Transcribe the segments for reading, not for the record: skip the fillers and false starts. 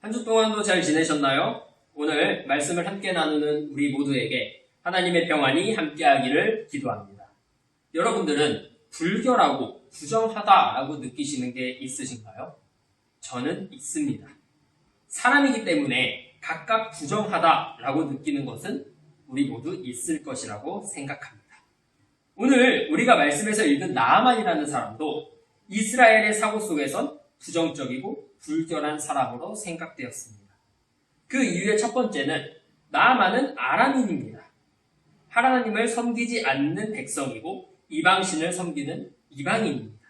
한 주 동안도 잘 지내셨나요? 오늘 말씀을 함께 나누는 우리 모두에게 하나님의 평안이 함께하기를 기도합니다. 여러분들은 불결하고 부정하다라고 느끼시는 게 있으신가요? 저는 있습니다. 사람이기 때문에 각각 부정하다라고 느끼는 것은 우리 모두 있을 것이라고 생각합니다. 오늘 우리가 말씀에서 읽은 나아만이라는 사람도 이스라엘의 사고 속에선 부정적이고 불결한 사람으로 생각되었습니다. 그 이유의 첫 번째는 나아만은 아람인입니다. 하나님을 섬기지 않는 백성이고 이방신을 섬기는 이방인입니다.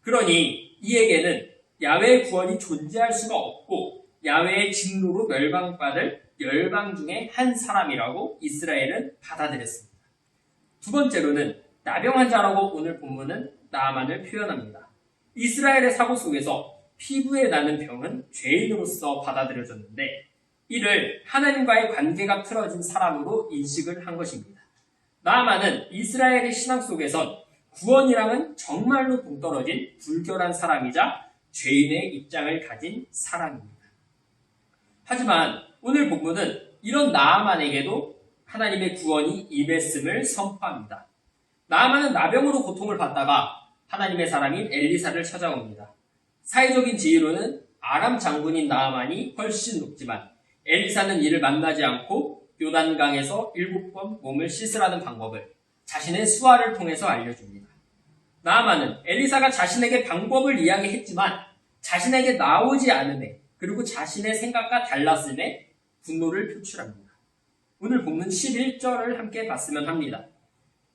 그러니 이에게는 야훼의 구원이 존재할 수가 없고 야훼의 진노로 멸망받을 열방 중에 한 사람이라고 이스라엘은 받아들였습니다. 두 번째로는 나병 환자라고 오늘 본문은 나아만을 표현합니다. 이스라엘의 사고 속에서 피부에 나는 병은 죄인으로서 받아들여졌는데 이를 하나님과의 관계가 틀어진 사람으로 인식을 한 것입니다. 나아만은 이스라엘의 신앙 속에선 구원이랑은 정말로 동떨어진 불결한 사람이자 죄인의 입장을 가진 사람입니다. 하지만 오늘 본문은 이런 나아만에게도 하나님의 구원이 임했음을 선포합니다. 나아만은 나병으로 고통을 받다가 하나님의 사람인 엘리사를 찾아옵니다. 사회적인 지위로는 아람 장군인 나아만이 훨씬 높지만 엘리사는 이를 만나지 않고 요단강에서 7번 몸을 씻으라는 방법을 자신의 수하를 통해서 알려줍니다. 나아만은 엘리사가 자신에게 방법을 이야기했지만 자신에게 나오지 않음에 그리고 자신의 생각과 달랐음에 분노를 표출합니다. 오늘 본문 11절을 함께 봤으면 합니다.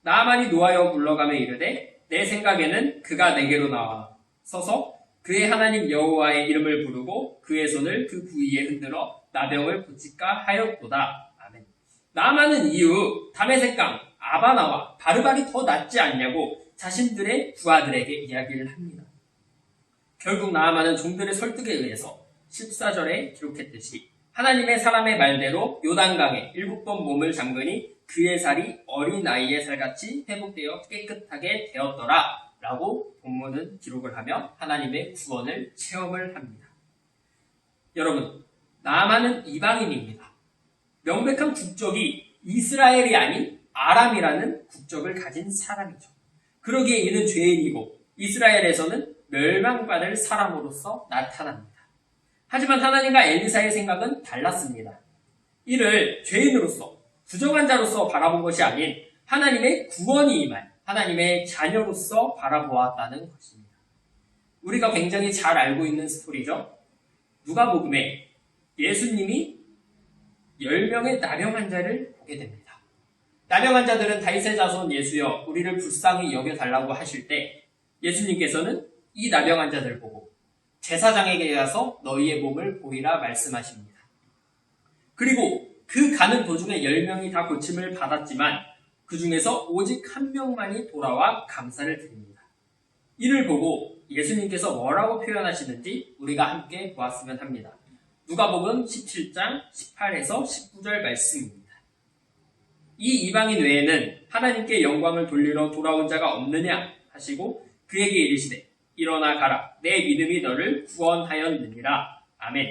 나아만이 노하여 물러가며 이르되 내 생각에는 그가 내게로 나와 서서 그의 하나님 여호와의 이름을 부르고 그의 손을 그 부위에 흔들어 나병을 고칠까 하였도다. 아멘. 나아만은 이후 다메섹강, 아바나와 바르발이 더 낫지 않냐고 자신들의 부하들에게 이야기를 합니다. 결국 나아만은 종들의 설득에 의해서 14절에 기록했듯이 하나님의 사람의 말대로 요단강에 7번 몸을 잠그니 그의 살이 어린아이의 살같이 회복되어 깨끗하게 되었더라 라고 본문은 기록을 하며 하나님의 구원을 체험을 합니다. 여러분, 나아만은 이방인입니다. 명백한 국적이 이스라엘이 아닌 아람이라는 국적을 가진 사람이죠. 그러기에 이는 죄인이고 이스라엘에서는 멸망받을 사람으로서 나타납니다. 하지만 하나님과 엘리사의 생각은 달랐습니다. 이를 죄인으로서 부정한 자로서 바라본 것이 아닌 하나님의 구원이 임한 하나님의 자녀로서 바라보았다는 것입니다. 우리가 굉장히 잘 알고 있는 스토리죠. 누가복음에 예수님이 10명의 나병 환자를 보게 됩니다. 나병 환자들은 다윗의 자손 예수여 우리를 불쌍히 여겨달라고 하실 때 예수님께서는 이 나병 환자들 보고 제사장에게 가서 너희의 몸을 보이라 말씀하십니다. 그리고 그 가는 도중에 10명이 다 고침을 받았지만 그 중에서 오직 한 명만이 돌아와 감사를 드립니다. 이를 보고 예수님께서 뭐라고 표현하시는지 우리가 함께 보았으면 합니다. 누가복음 17장 18에서 19절 말씀입니다. 이 이방인 외에는 하나님께 영광을 돌리러 돌아온 자가 없느냐 하시고 그에게 이르시되 일어나 가라 내 믿음이 너를 구원하였느니라. 아멘.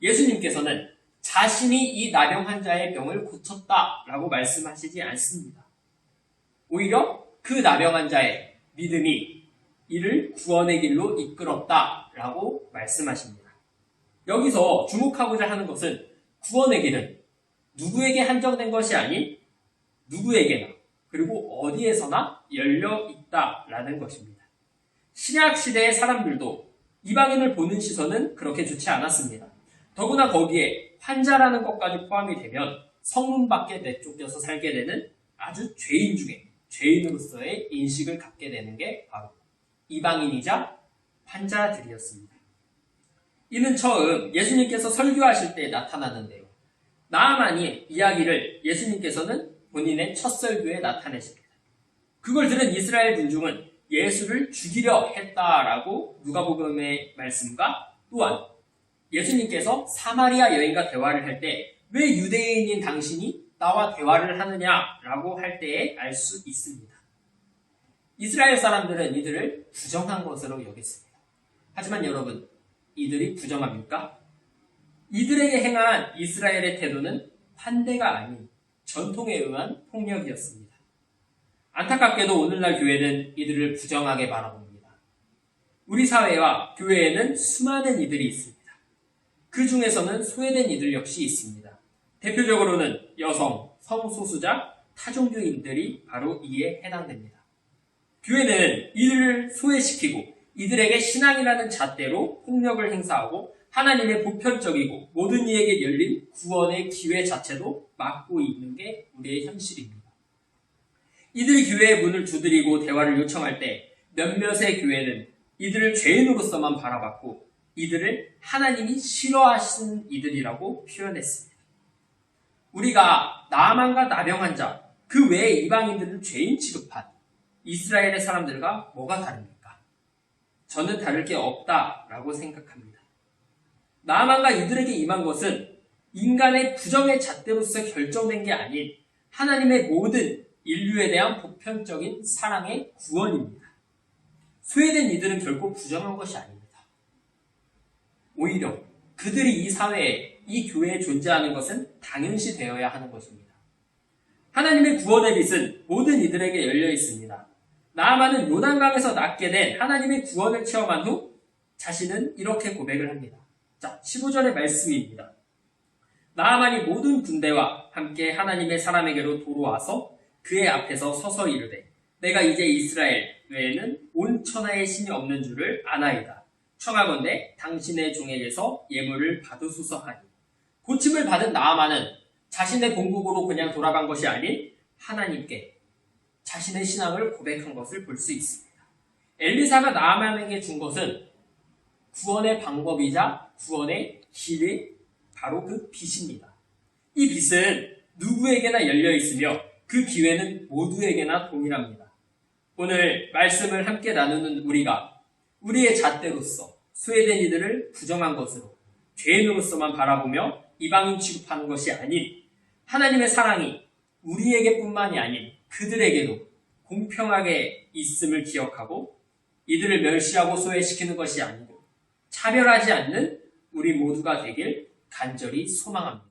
예수님께서는 자신이 이 나병 환자의 병을 고쳤다라고 말씀하시지 않습니다. 오히려 그 나병 환자의 믿음이 이를 구원의 길로 이끌었다라고 말씀하십니다. 여기서 주목하고자 하는 것은 구원의 길은 누구에게 한정된 것이 아닌 누구에게나 그리고 어디에서나 열려 있다라는 것입니다. 신약 시대의 사람들도 이방인을 보는 시선은 그렇게 좋지 않았습니다. 더구나 거기에 환자라는 것까지 포함이 되면 성문 밖에 내쫓겨서 살게 되는 아주 죄인 중에 죄인으로서의 인식을 갖게 되는 게 바로 이방인이자 환자들이었습니다. 이는 처음 예수님께서 설교하실 때 나타나는데요. 나아만이 이야기를 예수님께서는 본인의 첫 설교에 나타내십니다. 그걸 들은 이스라엘 군중은 예수를 죽이려 했다라고 누가복음의 말씀과 또한 예수님께서 사마리아 여인과 대화를 할 때 왜 유대인인 당신이 나와 대화를 하느냐라고 할 때에 알 수 있습니다. 이스라엘 사람들은 이들을 부정한 것으로 여겼습니다. 하지만 여러분, 이들이 부정합니까? 이들에게 행한 이스라엘의 태도는 환대가 아닌 전통에 의한 폭력이었습니다. 안타깝게도 오늘날 교회는 이들을 부정하게 바라봅니다. 우리 사회와 교회에는 수많은 이들이 있습니다. 그 중에서는 소외된 이들 역시 있습니다. 대표적으로는 여성, 성소수자, 타종교인들이 바로 이에 해당됩니다. 교회는 이들을 소외시키고 이들에게 신앙이라는 잣대로 폭력을 행사하고 하나님의 보편적이고 모든 이에게 열린 구원의 기회 자체도 막고 있는 게 우리의 현실입니다. 이들이 교회의 문을 두드리고 대화를 요청할 때 몇몇의 교회는 이들을 죄인으로서만 바라봤고 이들을 하나님이 싫어하시는 이들이라고 표현했습니다. 우리가 나아만과 나병한 자, 그 외의 이방인들을 죄인 취급한 이스라엘의 사람들과 뭐가 다릅니까? 저는 다를 게 없다라고 생각합니다. 나아만과 이들에게 임한 것은 인간의 부정의 잣대로서 결정된 게 아닌 하나님의 모든 인류에 대한 보편적인 사랑의 구원입니다. 소외된 이들은 결코 부정한 것이 아닙니다. 오히려 그들이 이 사회에, 이 교회에 존재하는 것은 당연시 되어야 하는 것입니다. 하나님의 구원의 빛은 모든 이들에게 열려 있습니다. 나아만은 요단강에서 낳게 된 하나님의 구원을 체험한 후 자신은 이렇게 고백을 합니다. 자, 15절의 말씀입니다. 나아만이 모든 군대와 함께 하나님의 사람에게로 돌아와서 그의 앞에서 서서 이르되 내가 이제 이스라엘 외에는 온 천하에 신이 없는 줄을 아나이다. 청하건대 당신의 종에게서 예물을 받으소서 하니 고침을 받은 나아만은 자신의 본국으로 그냥 돌아간 것이 아닌 하나님께 자신의 신앙을 고백한 것을 볼 수 있습니다. 엘리사가 나아만에게 준 것은 구원의 방법이자 구원의 길이 바로 그 빛입니다. 이 빛은 누구에게나 열려 있으며 그 기회는 모두에게나 동일합니다. 오늘 말씀을 함께 나누는 우리가 우리의 잣대로서 소외된 이들을 부정한 것으로 죄인으로서만 바라보며 이방인 취급하는 것이 아닌 하나님의 사랑이 우리에게뿐만이 아닌 그들에게도 공평하게 있음을 기억하고 이들을 멸시하고 소외시키는 것이 아니고 차별하지 않는 우리 모두가 되길 간절히 소망합니다.